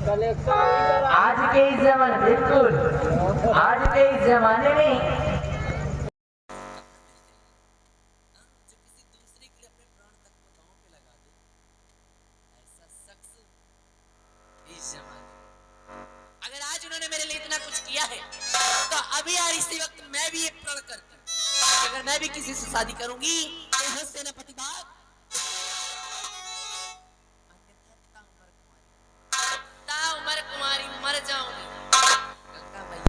आज के इस जमाने बिल्कुल आज के इस जमाने में जो किसी दूसरे के लिए अपने प्राण तक को दांव पे लगा दे, ऐसा शख्स इस जमाने में। अगर आज उन्होंने मेरे लिए इतना कुछ किया है तो अभी यार इसी वक्त मैं भी एक प्रण करती हूँ। अगर मैं भी किसी से शादी करूंगी तो हंस सेनापति बाप उमर कुमारी मर जाऊंगी। गंगा मैया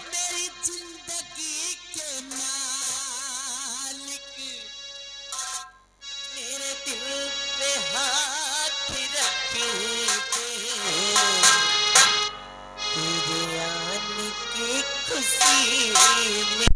मेरी जिंदगी के मालिक मेरे दिल पे हाथ रखे तेरे आने की खुशी में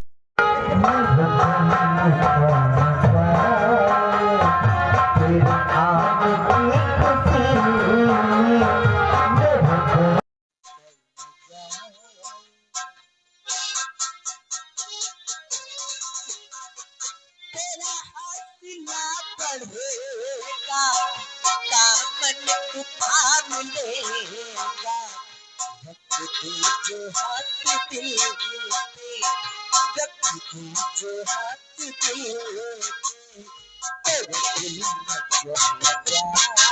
तेरा हासिला बढ़ेगा दामन को थाम लेगा रख दे जो हाथ दिल पे रख दे जो हाथ दिल पे तेरे दिल में जो लगा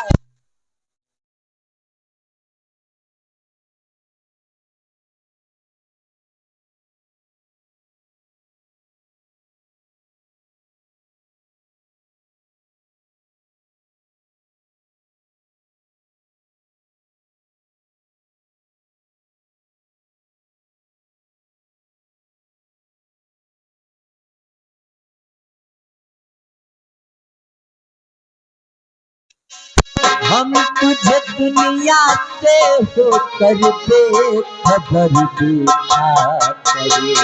हम तुझे दुनिया से होकर बेखबर देखा करें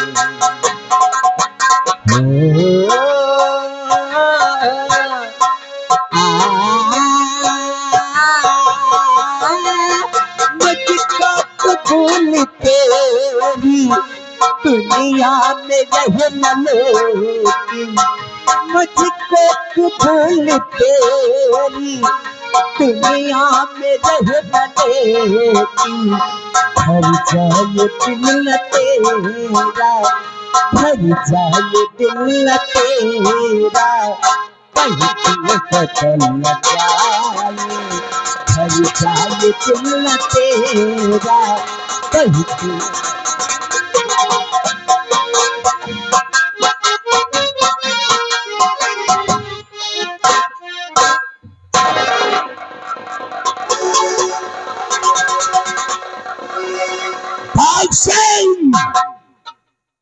मुझको कबूल तेरी दुनिया में रहना लेकिन मुझको कबूल तेरी दुनिया में रहना लेकिन हर जाए दिल न तेरा हर जाए दिल न तेरा कहीं दिल बदल न जाए हर जाए दिल न तेरा कहीं दिल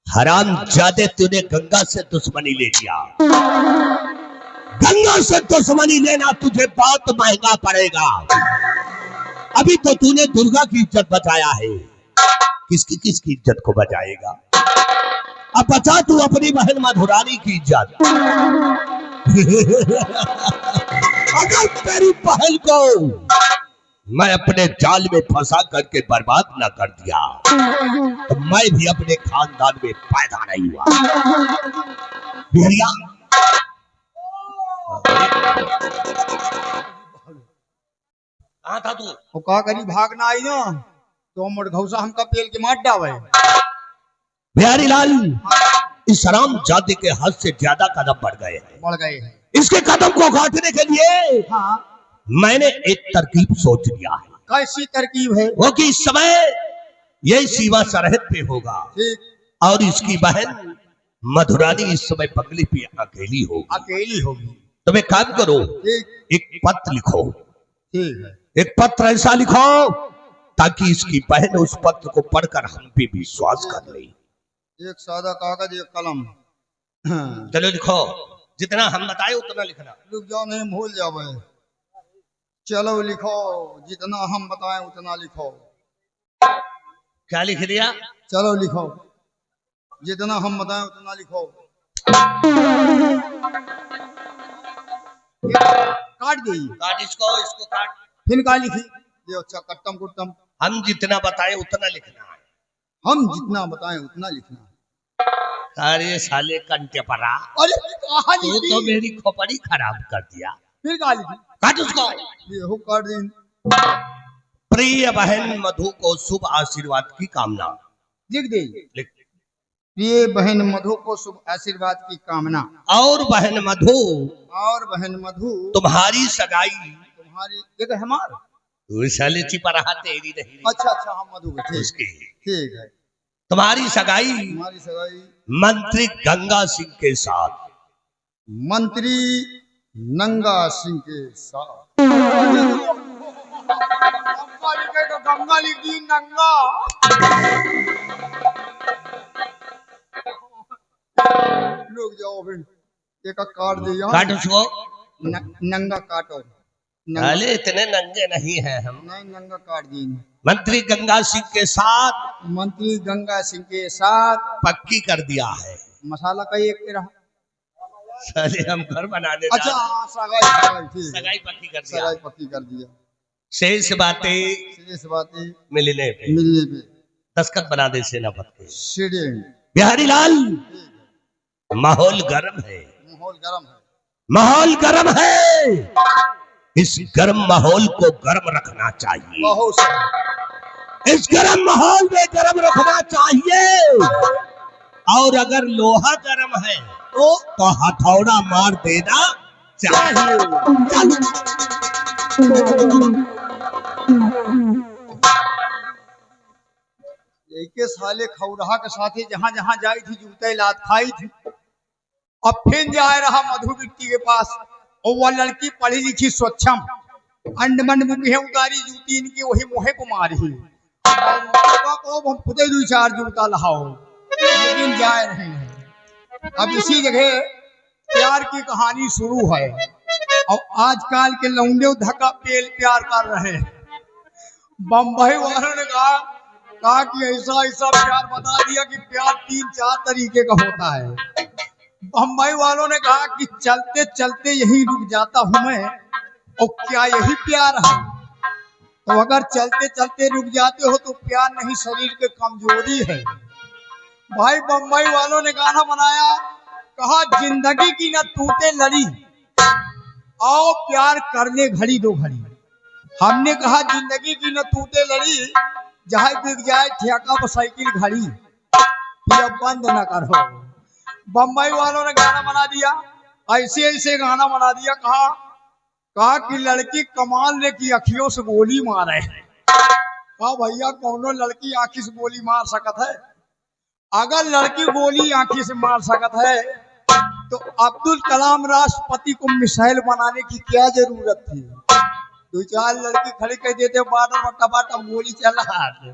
हराम जादे तूने गंगा से दुश्मनी ले लिया। गंगा से दुश्मनी लेना तुझे बहुत महंगा पड़ेगा। अभी तो तूने दुर्गा की इज्जत बचाया है, किसकी इज्जत को बचाएगा? अब बचा तू अपनी बहन मधुरानी की इज्जत। अगर तेरी बहन को मैं अपने जाल में फंसा करके बर्बाद न कर दिया तो मैं भी अपने खानदान में पैदा नहीं हुआ। बिहरिया था तू वो का करी भागना आई ना तो मोड़ घौसा हमका पेल के मार डावे। बिहारी लाल इस हराम जाति के हद से ज्यादा कदम बढ़ गए हैं। इसके कदम को काटने के लिए हाँ। मैंने एक तरकीब सोच लिया है। कैसी तरकीब है? वो कि इस समय यही सीमा सरहद पे होगा और इसकी बहन मधुरानी इस समय बंगले पे अकेली होगी। तुम एक काम करो, ठीक एक पत्र लिखो, ठीक है। एक पत्र ऐसा लिखो ताकि इसकी बहन उस पत्र को पढ़कर हम पे विश्वास कर ले। एक सादा कागज एक कलम। चलो लिखो, जितना हम बताए उतना लिखना। रुक जाओ, नहीं भूल जाओ। चलो लिखो, जितना हम बताएं उतना लिखो। क्या लिख दिया? चलो लिखो, जितना हम बताएं उतना लिखो। काट गई। काट इसको, इसको काट। फिर का लिखी? ये अच्छा, कट्टम कुट्टम। हम जितना बताए उतना लिखना है। हम जितना बताएं उतना लिखना। अरे साले कंटे परा, अरे कहाँ तू लिखी? तो मेरी खोपड़ी खराब कर दिया। फिर का लिखी? काट उसको। ये हो काट दी। प्रिय बहन मधु को शुभ आशीर्वाद की कामना। लिख दे। लिख। प्रिय बहन मधु को शुभ आशीर्वाद की कामना। और बहन मधु, और बहन मधु तुम्हारी सगाई। तुम्हारी एक हमार। तू साले चिपा रहा, तेरी नहीं। अच्छा अच्छा, हम मधु के। ठीक उसकी ठीक है। तुम्हारी सगाई हमारी सगाई मंत्री गंगा सिंह के साथ। मंत्री नंगा सिंह के साथ। गंगा लिख दी, नंगा। रुक जाओ, फिर एक काट दे। काट उसको। नंगा काटो। साले इतने नंगे नहीं है हम। नहीं, नंगा काट दी। मंत्री गंगा सिंह के साथ मंत्री गंगा सिंह के साथ पक्की कर दिया है। मसाला का एक रहा। साले हम घर बनाने जा अच्छा रहे हैं। हाँ, सगाई ठीक है। सगाई पक्की कर दिया। सगाई पक्की कर दिया। शेष बातें सीधे बातें मिलने पे मिलने पे दस्तखत बना दे सेनापत के। सीढ़े। बिहारी लाल, माहौल गर्म है। माहौल गर्म है। माहौल गर्म है। इस गर्म माहौल को गर्म रखना चाहिए। बहुत सही। इस गर्म माहौल में गर्म रखना चाहिए। और अगर लोहा गर्म है तो हथौड़ा मार देना चाहिए। के साले खौरहा के साथे जहां जहां जाई थी जूते लात खाई थी। अब फिर जाए रहा मधु बिट्टी के पास, और वह लड़की पढ़ी लिखी स्वच्छम अंडमंड मुखे उतारी जूती इनकी वही मुहे को मारी। हम खुदे दो चार जूता लाओ, लेकिन जाए रहे हैं। अब इसी जगह प्यार की कहानी शुरू है, और आजकल के लौंडे धक्का पेल प्यार कर रहे हैं। बम्बई वालों ने कहा कि ऐसा ऐसा प्यार बता दिया कि प्यार 3-4 तरीके का होता है। बम्बई वालों ने कहा कि चलते चलते यही रुक जाता हूं मैं, और क्या यही प्यार है? तो अगर चलते चलते रुक जाते हो तो प्यार नहीं, शरीर की कमजोरी है। भाई बम्बई वालों ने गाना बनाया, कहा जिंदगी की न टूटे लड़ी, आओ प्यार कर ले घड़ी दो घड़ी। हमने कहा जिंदगी की न टूटे लड़ी, जहां बिक जाए ठेका पर साइकिल घड़ी, फिर अब बंद न करो। बम्बई वालों ने गाना बना दिया, ऐसे ऐसे गाना बना दिया। कहा कि लड़की कमाल ने की अखियों से गोली मारे। कहा भैया कौनो लड़की आंखी से गोली मार सकत है? अगर लड़की गोली आंखी से मार सकत है तो अब्दुल कलाम राष्ट्रपति को मिसाइल बनाने की क्या जरूरत थी? 2-4 लड़की खड़ी कर देते, बाटर में टपाटप गोली चला आते।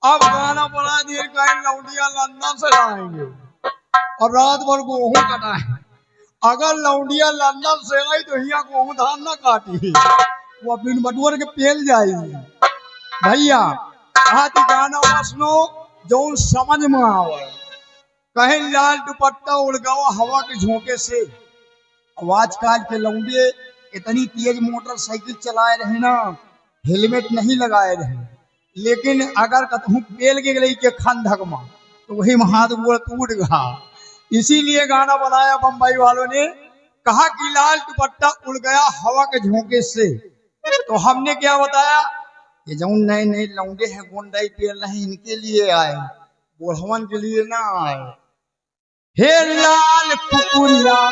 अब गाना बना दिए, कहीं लौंडिया लंदन से आएंगे और रात भर गेहूं कटाए। अगर लौंडिया लंदन से आई तो यहाँ गेहूं धान न काटी, वो अपनी बटुअर के पेल जाएगी। भैया कहा कि गाना सुनो जो समझ में आवे। कहीं लाल दुपट्टा उड़ गया हवा के झोंके से। आजकल के लौंडे इतनी तेज मोटरसाइकिल चलाए रहे ना, हेलमेट नहीं लगाए रहे, लेकिन अगर कतहू पेल के गई के खंधक में तो वही हाथ गोड़ टूट गया। इसीलिए गाना बनाया बम्बई वालों ने, कहा कि लाल दुपट्टा उड़ गया हवा के झोंके से। तो हमने क्या बताया, ये जो नए नए लौंडे हैं गोंडाई पेल रहे, इनके लिए आए, बुढ़वन के लिए ना आए। हे लाल कुकुरिया,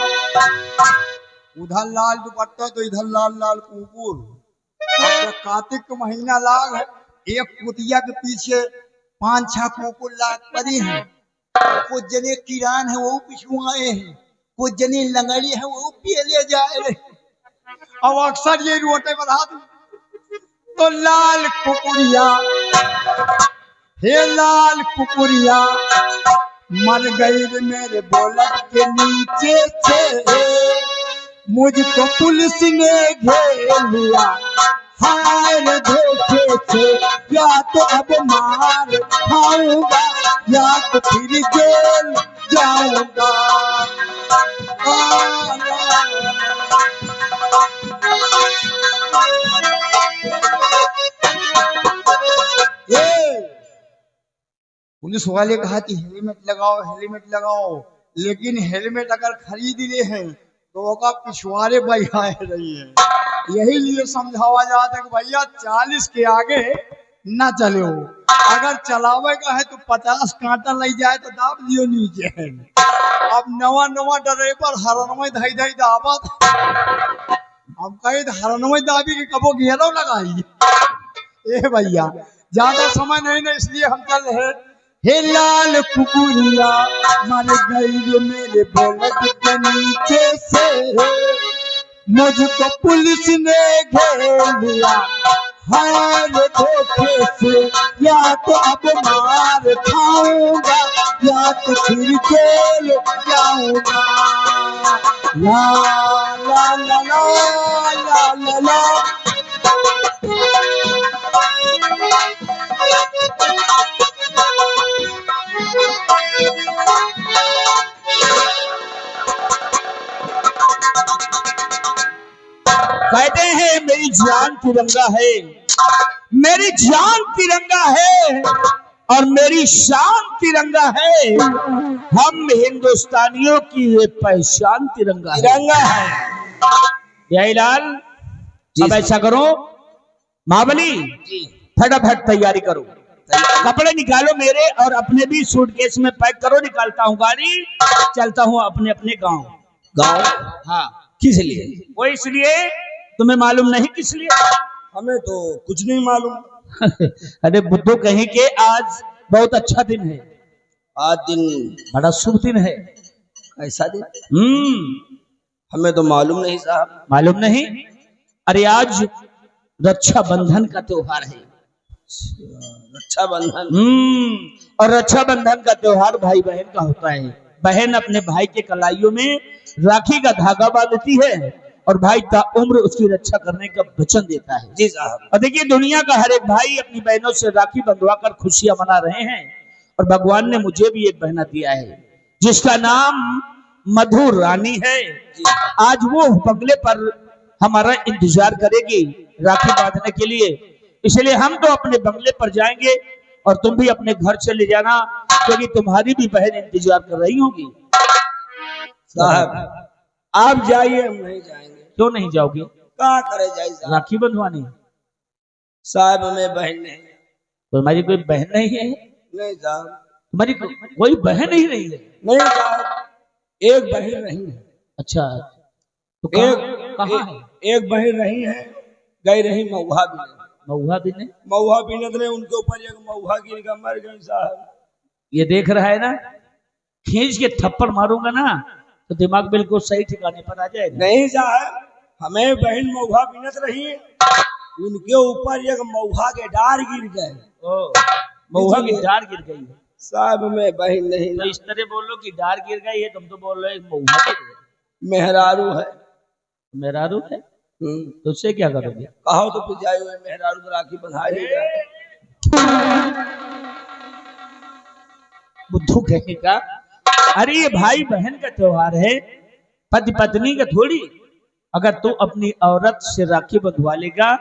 उधर लाल दुपट्टा तो इधर लाल लाल कुकुर। अब कार्तिक का महीना लाग है, एक कुतिया के पीछे 5-6 कुकुर लाग पड़े हैं। कुछ जने किरान है वो पिछुआए हैं, पूजनी लंगड़ी है वो पिए ले जाए रे। अब अक्सर ये रोटे बता दू तो लाल कुकुरिया, हे लाल कुकुरिया मर गई रे मेरे बोलट के नीचे से, मुझको पुलिस ने घेर लिया हाय रे धोखे से, या तो अब मार खाऊंगा या तो फिर जेल जाऊंगा। पुलिस वाले कहा कि हेलमेट लगाओ हेलमेट लगाओ, लेकिन हेलमेट अगर खरीद लिए हैं तो ओका पिछवाड़े बैठाए रही है। यही लिए समझावा जाता है कि भैया 40 के आगे न चले हो, अगर चलावे का है तो 50 कांटा लग जाए तो दाब लियो नीचे। अब नवा नवा ड्राइवर हरनमय धाई धाई दाबत, हम कहे हरनमय दाबी के कबो घेरो लगाई। ए भैया ज्यादा समय नहीं ना, इसलिए हम चल रहे। हे लाल कुकुरिया मर गई मेरे बोलट के नीचे से, मुझको पुलिस ने घेर लिया हाय धोखे से, या तो अब मार खाऊंगा या तो फिर जेल जाऊंगा। ला ला ला ला ला ला ला। कहते हैं मेरी जान तिरंगा है, मेरी जान तिरंगा है और मेरी शान तिरंगा है, हम हिंदुस्तानियों की ये पहचान तिरंगा है। यही लाल, अब ऐसा करो महाबली, फटाफट तैयारी करो, कपड़े निकालो मेरे और अपने भी सूटकेस में पैक करो, निकालता हूँ गाड़ी, चलता हूँ अपने अपने गांव। गाँव? हाँ। किस लिए? वो इसलिए, तुम्हें मालूम नहीं किस लिए? हमें तो कुछ नहीं मालूम। अरे बुद्धू कहीं के, आज बहुत अच्छा दिन है, आज दिन बड़ा शुभ दिन है। ऐसा दिन? हमें तो मालूम नहीं साहब। मालूम नहीं? अरे आज रक्षाबंधन का त्योहार है। रक्षाबंधन? और रक्षाबंधन का त्योहार भाई बहन का होता है। बहन अपने भाई के कलाइयों में राखी का धागा बांधती है और भाई ताउम्र उसकी रक्षा करने का वचन देता है। जी साहब। और देखिए दुनिया का हर एक भाई अपनी बहनों से राखी बंधवाकर खुशियां मना रहे हैं, और भगवान ने मुझे भी एक बहना दिया है जिसका नाम मधु रानी है। आज वो बंगले पर हमारा इंतजार करेगी राखी बांधने के लिए, इसलिए हम तो अपने बंगले पर जाएंगे और तुम भी अपने घर चले जाना, क्योंकि तुम्हारी भी बहन इंतजार कर रही होगी। साहब आप जाइए, हम नहीं जाएंगे। क्यों नहीं जाओगे? कहाँ करे जाए साहब? राखी बंधवानी? साहब हमें बहन नहीं। तुम्हारी कोई बहन नहीं है? नहीं साहब। तुम्हारी कोई बहन ही नहीं है? नहीं साहब, एक बहन रही है। अच्छा, तो कहाँ है? एक बहन रही है, गई रही मऊहा भी। मऊहा भी ने? मऊहा बीनत ने उनके ऊपर एक मऊहा गिर कर मर गई साहब। ये देख रहा है ना, खींच के थप्पड़ मारूंगा ना तो दिमाग बिल्कुल सही ठिकाने पर आ जाएगा। नहीं साहब, हमें बहन मऊहा बीनत रही, उनके ऊपर एक मऊहा के डार गिर गए। मऊहा की डार गिर गई है साहब, में बहन नहीं। तो इस तरह बोलो कि डार गिर गई है, तुम तो बोल रहे मऊहा गिर गई। मेहरारू है। मेहरारू है? तो उससे क्या करोगे? कहो तो फिर जाए हुए मेहरारू को राखी बंधाई। बुद्धू कहेगा, अरे ये भाई बहन का त्योहार है, पति पत्नी का थोड़ी। अगर तू अपनी औरत से राखी बंधवा लेगा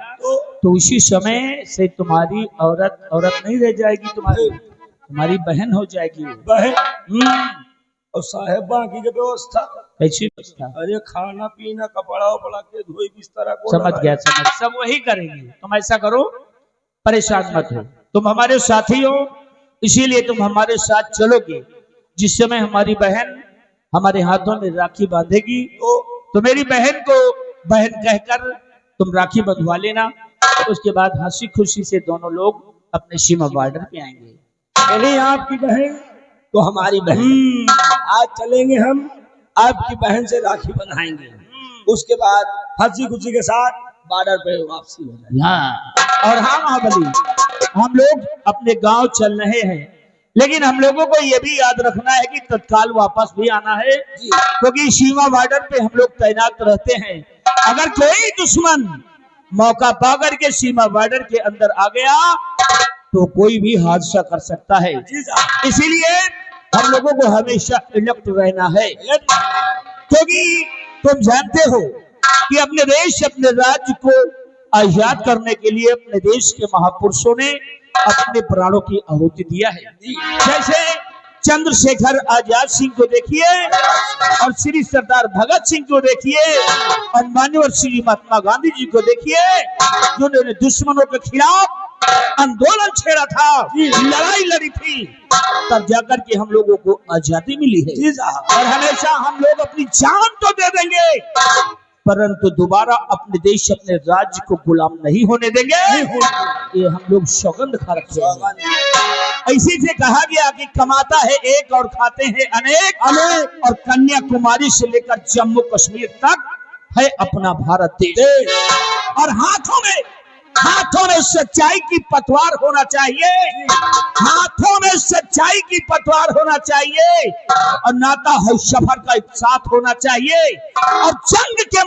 तो उसी समय से तुम्हारी औरत नहीं रह जाएगी, तुम्हारी बहन हो जाएगी। बहन और साहेबा की व्यवस्था? कैसी व्यवस्था? अरे खाना पीना, कपड़ा उपड़ा के धोई बिस्तर को। समझ गया, सब वही करेंगे। तुम ऐसा करो, परेशान मत हो, तुम हमारे साथी हो, इसीलिए तुम हमारे साथ चलोगे। जिस समय हमारी बहन हमारे हाथों में राखी बांधेगी तो मेरी बहन को बहन कहकर तुम राखी बंधवा लेना। उसके बाद हंसी खुशी से दोनों लोग अपने सीमा बॉर्डर पे आएंगे। पहले आपकी बहन तो हमारी बहन। आज चलेंगे हम आपकी बहन से राखी बंधाएंगे, उसके बाद हंसी खुशी के साथ बॉर्डर पे वापसी हो जाएगी। हाँ। और हाँ महाबली, हम लोग अपने गांव चल रहे हैं, लेकिन हम लोगों को यह भी याद रखना है कि तत्काल वापस भी आना है, क्योंकि सीमा बॉर्डर पे हम लोग तैनात रहते हैं। अगर कोई दुश्मन मौका पाकर के सीमा बॉर्डर के अंदर आ गया तो कोई भी हादसा कर सकता है। इसीलिए हम लोगों को हमेशा अलर्ट रहना है, क्योंकि तुम जानते हो कि अपने देश अपने राज्य को आजाद करने के लिए अपने देश के महापुरुषों ने अपने प्राणों की आहुति दिया है। जैसे चंद्रशेखर आजाद सिंह को देखिए, और श्री सरदार भगत सिंह को देखिए, और माननीय श्री महात्मा गांधी जी को देखिए, जिन्होंने दुश्मनों के खिलाफ आंदोलन छेड़ा था, लड़ाई लड़ी थी, तब जाकर के हम लोगों को आजादी मिली है। और हमेशा हम लोग अपनी जान तो दे देंगे, परंतु दोबारा अपने देश अपने राज्य को गुलाम नहीं होने देंगे। ये हम लोग सौगंध खा रखे हैं। इसी से कहा गया कि कमाता है एक और खाते हैं अनेक, और कन्याकुमारी से लेकर जम्मू कश्मीर तक है अपना भारत देश। और हाथों में सच्चाई की पतवार होना चाहिए, हाथों में सच्चाई की पतवार होना चाहिए, और नाता है सफर का एक साथ होना चाहिए। और जंग के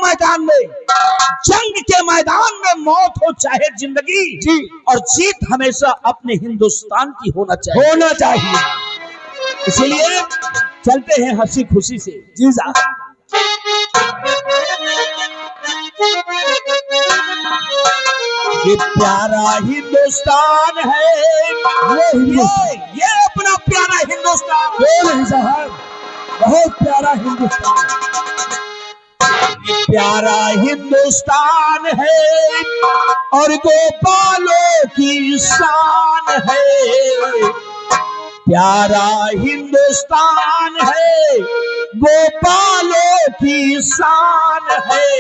मैदान में मौत हो चाहे जिंदगी जी, और जीत हमेशा अपने हिंदुस्तान की होना चाहिए। इसलिए चलते हैं हंसी खुशी से। जी साहब, ये प्यारा हिंदुस्तान है, ये अपना प्यारा हिंदुस्तान साहब, बहुत प्यारा हिंदुस्तान। ये प्यारा हिंदुस्तान है और गोपालों की शान है। प्यारा हिंदुस्तान है, गोपालों की शान है,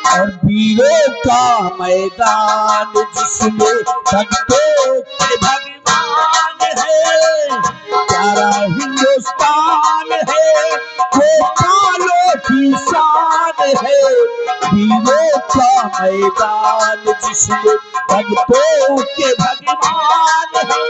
और वीरों का मैदान जिसमें भक्तों के भगवान है। प्यारा हिंदुस्तान है, गोपालों की शान है, वीरों का मैदान जिसमें भक्तों के भगवान है।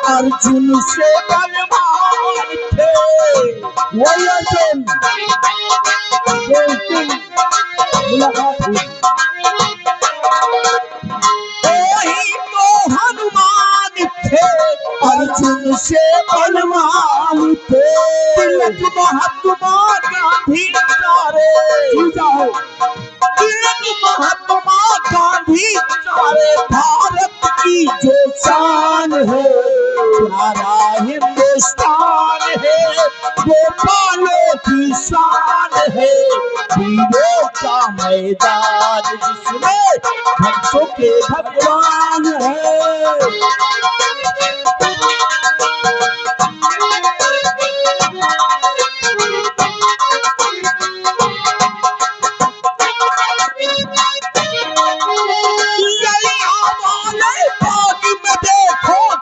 अर्जुन से बलवान थे, वही अर्जुन मुलाकात हुई। वही तो हनुमान थे, अर्जुन से बलवान थे। तिलक महात्मा गांधी सारे जाओ, तिलक महात्मा गांधी सारे भारत की जो शान है। प्यारा हिंदुस्तान है, गोपालों की शान है, वीरों का मैदान जिसमें भक्तों के भगवान है।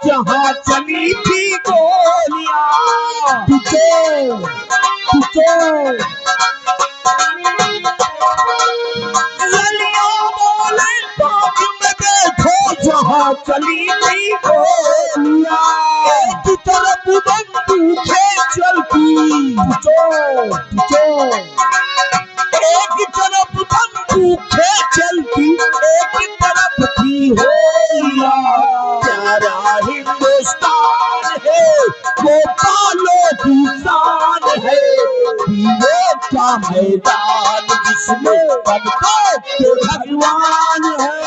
जहाँ चली थी गोलियां, ललिया बोले बाग में देखो, जहाँ चली थी गोलियां। एक तरफ बंदूकें चलती, एक तरफ बंदूकें चलती, एक तरफ थी होलियां। प्यारा हिंदुस्तान है, गोपालों की शान है, वीरों का मैदान जिसमें भक्तों के भगवान है।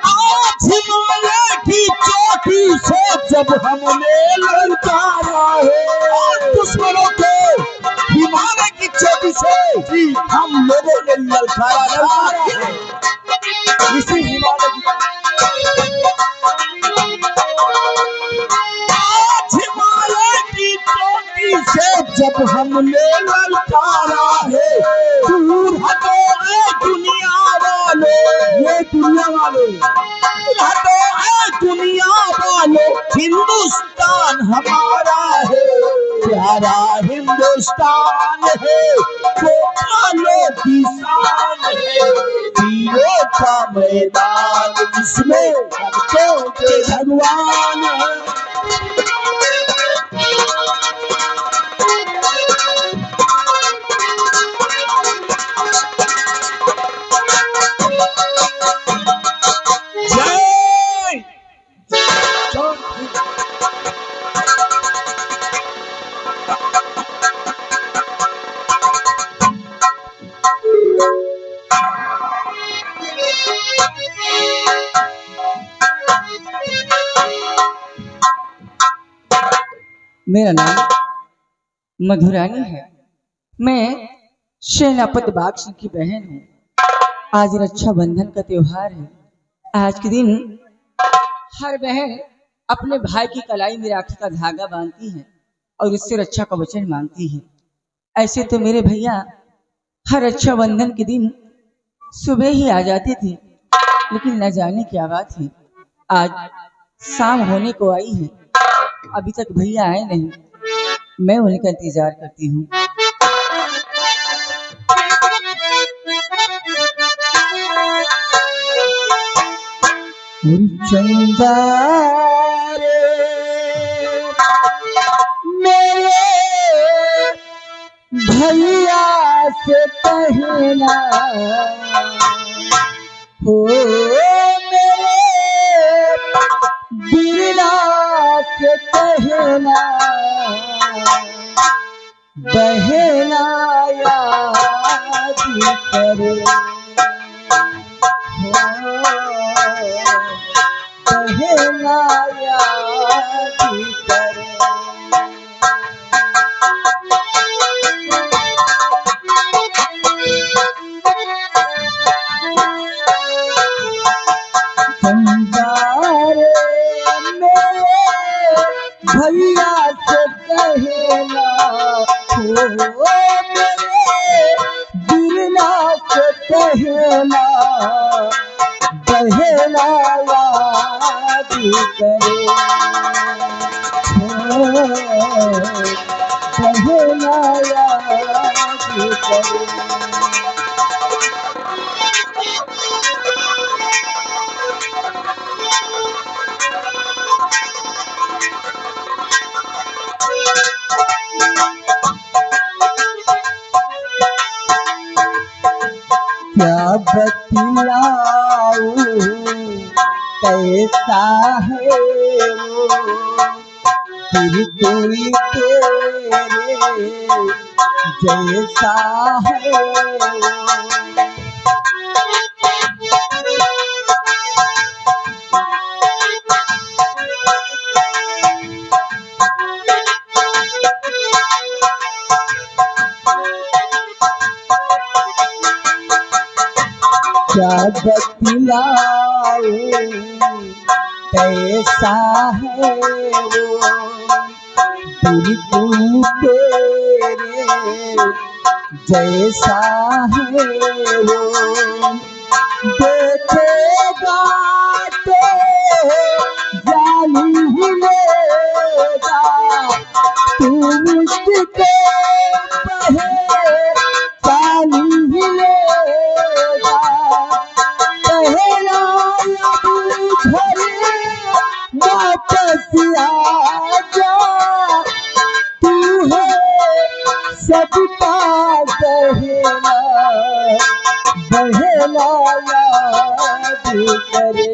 आज हिमालय की चोटी से जब हमने ललकारा है, दुश्मनों को हिमालय की चोटी से लोगों ने ललकारा है। इसी हिमालय की आज हिमालय की चोटी से जब हमने ललकारा है, दूर हटो ऐ दुनिया वालों, ये दुनिया वालों, दूर हटो ऐ दुनिया वालों, हिंदुस्तान हमारा है, प्यारा हिंदुस्तान है, गोपालों की शान है, वीरों का मैदान जिसमें भक्तों के भगवान है। जय मेरा नाम मधुरानी है। मैं सेनापति बाग सिंह की बहन हूँ। आज रक्षाबंधन का त्योहार है। आज के दिन हर बहन अपने भाई की कलाई में राखी का धागा बांधती है और उससे रक्षा का वचन मांगती है। ऐसे तो मेरे भैया हर रक्षाबंधन के दिन सुबह ही आ जाते थे, लेकिन न जाने क्या बात है, आज शाम होने को आई है, अभी तक भैया आए नहीं। मैं उनका इंतजार करती हूँ। चंदा मेरे भैया से कहना हो, मेरे बिरला से कहना बहना याद करे, बहना याद करे। संगारे मेरे भैया से कहना हो, मेरे बिरला से कहना बहना याद करे, बहना याद करे। क्या बतलाऊं कैसा है वो, फिर कोई तेरे जैसा है वो। क्या बतलाऊं कैसा है वो, बिल्कुल तेरे जैसा है वो। देखेगा तो जान ही लेगा, तू मुझको पहचान ही लेगा। पहला अब घर वापस आजा, तू है सबका बहना, बहना याद करे।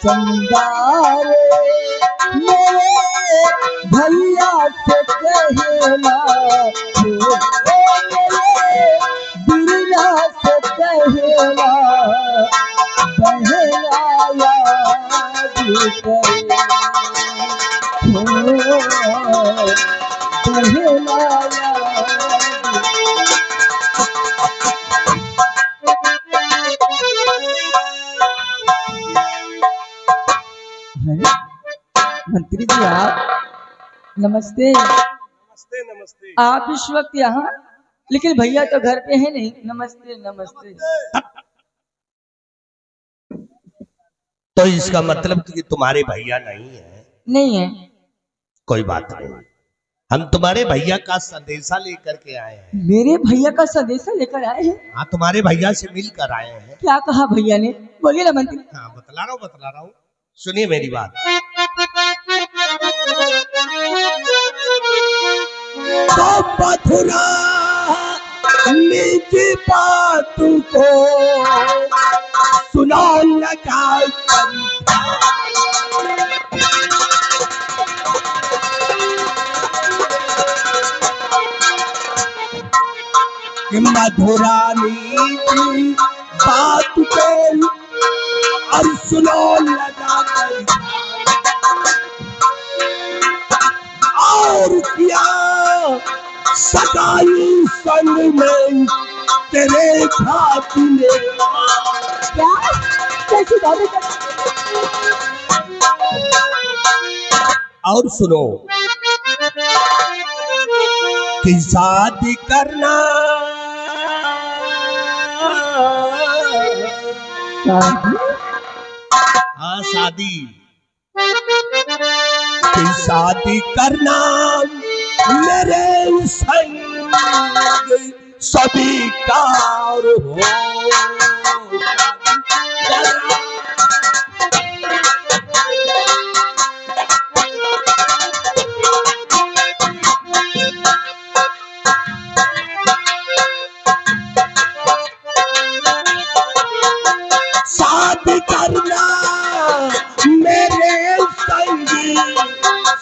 चंदारे मेरे भैया से कहना, मेरे बिरला से कहना, बहना याद करे, बहना मंत्री जी आप नमस्ते। नमस्ते नमस्ते। आप इस वक्त यहाँ, लेकिन भैया तो घर पे है नहीं। नमस्ते नमस्ते। तो इसका मतलब कि तुम्हारे भैया नहीं है? नहीं है। कोई बात नहीं, हम तुम्हारे भैया का संदेशा लेकर के आए हैं। मेरे भैया का संदेशा लेकर आए हैं? हाँ, तुम्हारे भैया से मिल कर आए हैं। क्या कहा भैया ने? बोलिए ना मंत्री। हाँ, बतला रहा हूँ, सुनिए मेरी बात। तो मथुरा निज बात को सुना लगा कि मधुरा निज बात को और सुनो लगा और क्या सगाई संग में तेरे खातिर। क्या कैसी बातें कर? और सुनो कि शादी करना, हाँ शादी, कि शादी करना मेरे संग स्वीकार हो। शादी करना मेरे संग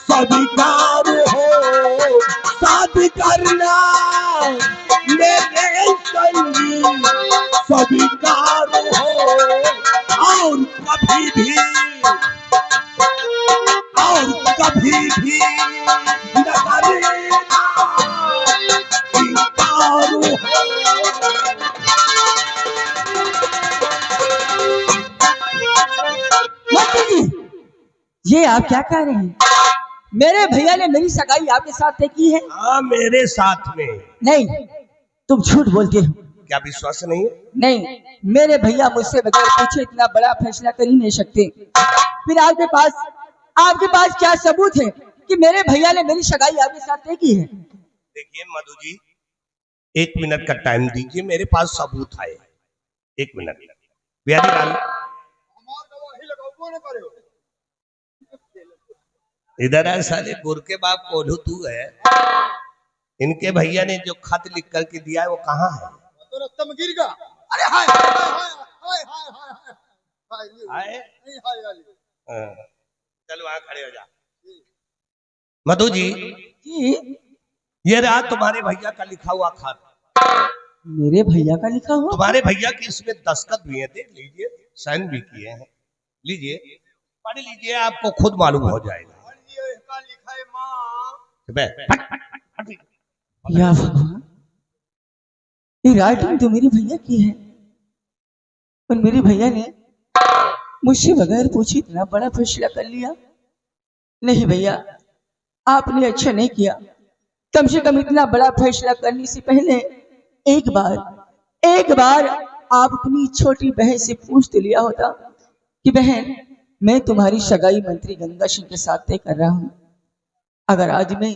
स्वीकार हो। शादी करना मेरे संग स्वीकार हो। और कभी भी न करेगा इनकार हो। ये आप क्या कह रहे हैं? मेरे भैया ने मेरी सगाई आपके साथ तय की है? हाँ, मेरे साथ में। नहीं, तुम झूठ बोलते हो। क्या विश्वास नहीं है? नहीं, मेरे भैया मुझसे बगैर पूछे इतना बड़ा फैसला कर ही नहीं सकते। फिर आपके पास क्या सबूत है कि मेरे भैया ने मेरी सगाई आपके साथ तय की है? देखिए मधु जी, 1 मिनट का टाइम दीजिए, मेरे पास सबूत है। 1 मिनट। बिहारी लाल इधर है साले, गुर के बाप कोल्हू तू है। इनके भैया ने जो खत लिख करके दिया है वो कहाँ है? तो रास्ते में गिर गया। अरे हाय हाय हाय हाय हाय हाय। चल वहां खड़े हो जा। मधु जी, जी, ये रहा तुम्हारे भैया का लिखा हुआ खत। मेरे भैया का लिखा हुआ? तुम्हारे भैया की इसमें दस्तखत भी है, देख लीजिए, साइन भी किए हैं। लीजिए, पढ़ लीजिए, आपको खुद मालूम हो जाएगा। लिखा है माँ। या भगवान, ये राइटिंग तो मेरे भैया की है, और मेरे भैया ने मुझसे बगैर पूछे इतना बड़ा फैसला कर लिया। नहीं भैया, आपने अच्छा नहीं किया। कम से कम इतना बड़ा फैसला करने से पहले एक बार आप अपनी छोटी बहन से पूछ तो लिया होता कि बहन, मैं तुम्हारी सगाई मंत्री गंगा सिंह के साथ तय कर रहा हूँ। अगर आज मैं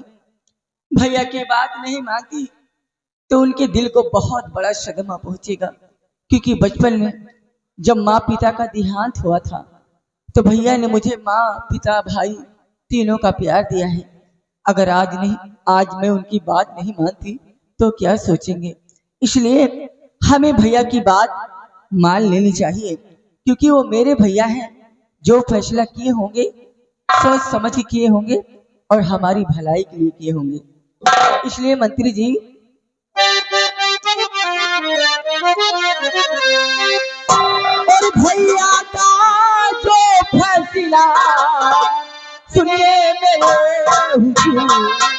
भैया की बात नहीं मानती तो उनके दिल को बहुत बड़ा सदमा पहुंचेगा, क्योंकि बचपन में जब माँ पिता का देहांत हुआ था तो भैया ने मुझे माँ पिता भाई तीनों का प्यार दिया है। अगर आज मैं उनकी बात नहीं मानती तो क्या सोचेंगे? इसलिए हमें भैया की बात मान लेनी चाहिए, क्योंकि वो मेरे भैया हैं। जो फैसला किए होंगे सोच समझ के किए होंगे और हमारी भलाई के लिए किए होंगे। इसलिए मंत्री जी, और भैया का जो फैसला सुनिए मेरे हुजूर,